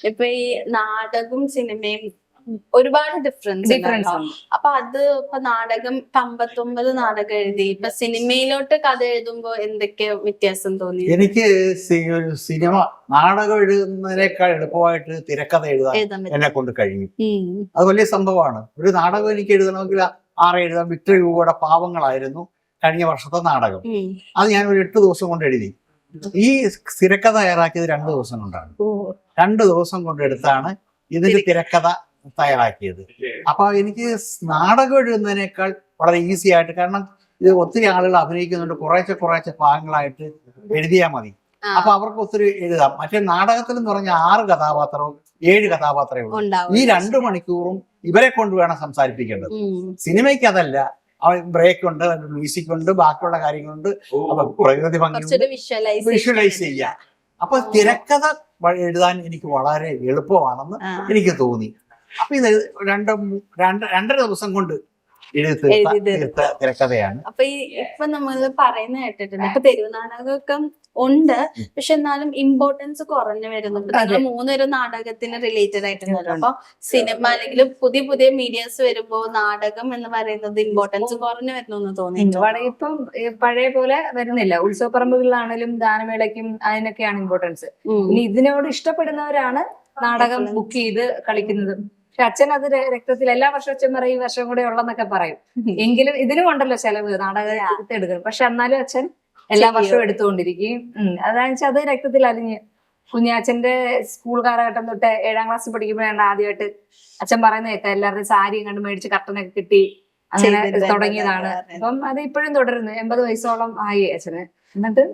ഇപ്പൊ ഈ നാടകവും സിനിമയും ഒരുപാട് ഡിഫറൻസ് ഉണ്ടല്ലോ. അപ്പൊ അത് ഇപ്പൊ നാടകം 59 നാടകം എഴുതി, ഇപ്പൊ സിനിമയിലോട്ട് കഥ എഴുതുമ്പോ എന്തൊക്കെ വ്യത്യാസം തോന്നി? എനിക്ക് ഒരു സിനിമ നാടകം എഴുതുന്നതിനേക്കാൾ എളുപ്പമായിട്ട് തിരക്കഥ എഴുതാൻ എന്നെ കൊണ്ട് കഴിയും. അത് വലിയ സംഭവമാണ്. ഒരു നാടകം എനിക്ക് എഴുതണമെങ്കിൽ 6 എഴുതാം. വിക്ടർ ഹ്യൂഗോയുടെ പാവങ്ങളായിരുന്നു കഴിഞ്ഞ വർഷത്തെ നാടകം. അത് ഞാൻ ഒരു 8 ദിവസം കൊണ്ട് എഴുതി. ഈ തിരക്കഥ തയ്യാറാക്കിയത് 2 ദിവസം കൊണ്ടാണ്. 2 ദിവസം കൊണ്ടെടുത്താണ് ഇതിന്റെ തിരക്കഥ തയ്യാറാക്കിയത്. അപ്പൊ എനിക്ക് നാടകം എഴുതുന്നതിനേക്കാൾ വളരെ ഈസി ആയിട്ട്, കാരണം ഇത് ഒത്തിരി ആളുകൾ അഭിനയിക്കുന്നുണ്ട്, കുറേശ്ശെ ഭാഗങ്ങളായിട്ട് എഴുതിയാൽ മതി. അപ്പൊ അവർക്ക് ഒത്തിരി എഴുതാം. മറ്റേ നാടകത്തിൽ എന്ന് പറഞ്ഞാൽ 6 കഥാപാത്രവും 7 കഥാപാത്രവും ഈ 2 മണിക്കൂറും ഇവരെ കൊണ്ട് വേണം സംസാരിപ്പിക്കേണ്ടത്. സിനിമയ്ക്ക് അതല്ല. ബ്രേക്ക് ഉണ്ട്, മ്യൂസിക് ഉണ്ട്, ബാക്കിയുള്ള കാര്യങ്ങളുണ്ട്. അപ്പൊ പ്രകൃതി ഭംഗി വിഷ്വലൈസ് ചെയ്യാം. അപ്പൊ തിരക്കഥ എഴുതാൻ എനിക്ക് വളരെ എളുപ്പമാണെന്ന് എനിക്ക് തോന്നി. അപ്പൊ ഇത് 2.5 ദിവസം കൊണ്ട് തീർത്ത തിരക്കഥയാണ്. അപ്പൊ ഇപ്പൊ നമ്മള് പറയുന്ന കേട്ടിട്ടുണ്ട്, ഇപ്പൊ തെരുവ് നാടകമൊക്കെ ഉണ്ട്, പക്ഷെ എന്നാലും ഇമ്പോർട്ടൻസ് കുറഞ്ഞു വരുന്നുണ്ട്. നിങ്ങൾ 3 നാടകത്തിന് റിലേറ്റഡ് ആയിട്ടുണ്ടല്ലോ. അപ്പൊ സിനിമ അല്ലെങ്കിൽ പുതിയ മീഡിയസ് വരുമ്പോ നാടകം എന്ന് പറയുന്നത് ഇമ്പോർട്ടൻസ് കുറഞ്ഞു വരുന്നു എന്ന് തോന്നുന്നു. ഇപ്പം പഴയ പോലെ വരുന്നില്ല. ഉത്സവപ്പറമ്പുകളിലാണെങ്കിലും ഗാനമേളയ്ക്കും അതിനൊക്കെയാണ് ഇമ്പോർട്ടൻസ്. ഇനി ഇതിനോട് ഇഷ്ടപ്പെടുന്നവരാണ് നാടകം ബുക്ക് ചെയ്ത് കളിക്കുന്നത്. പക്ഷെ അച്ഛൻ അത് രക്തത്തിൽ എല്ലാ വർഷവും അച്ഛൻ പറയും ഈ വർഷം കൂടെ ഉള്ളെന്നൊക്കെ പറയും. എങ്കിലും ഇതിനും ഉണ്ടല്ലോ ചെലവ്, നാടകം എടുക്കണം. പക്ഷെ എന്നാലും അച്ഛൻ എല്ലാ വർഷവും എടുത്തുകൊണ്ടിരിക്കും. അതാണെന്ന് വെച്ചാൽ അത് രക്തത്തിൽ അലിഞ്ഞ് കുഞ്ഞാച്ചന്റെ സ്കൂൾ കാലഘട്ടം തൊട്ട് 7ാം ക്ലാസ്സിൽ പഠിക്കുമ്പോഴാണ് ആദ്യമായിട്ട് അച്ഛൻ പറയുന്ന കേൾക്കാം, എല്ലാവരുടെയും സാരി കണ്ട് മേടിച്ച് കർട്ടനൊക്കെ കിട്ടി അങ്ങനെ തുടങ്ങിയതാണ്. അപ്പം അത് ഇപ്പോഴും തുടരുന്നു. 80 വയസ്സോളം ആയി അച്ഛന്. എന്നിട്ട്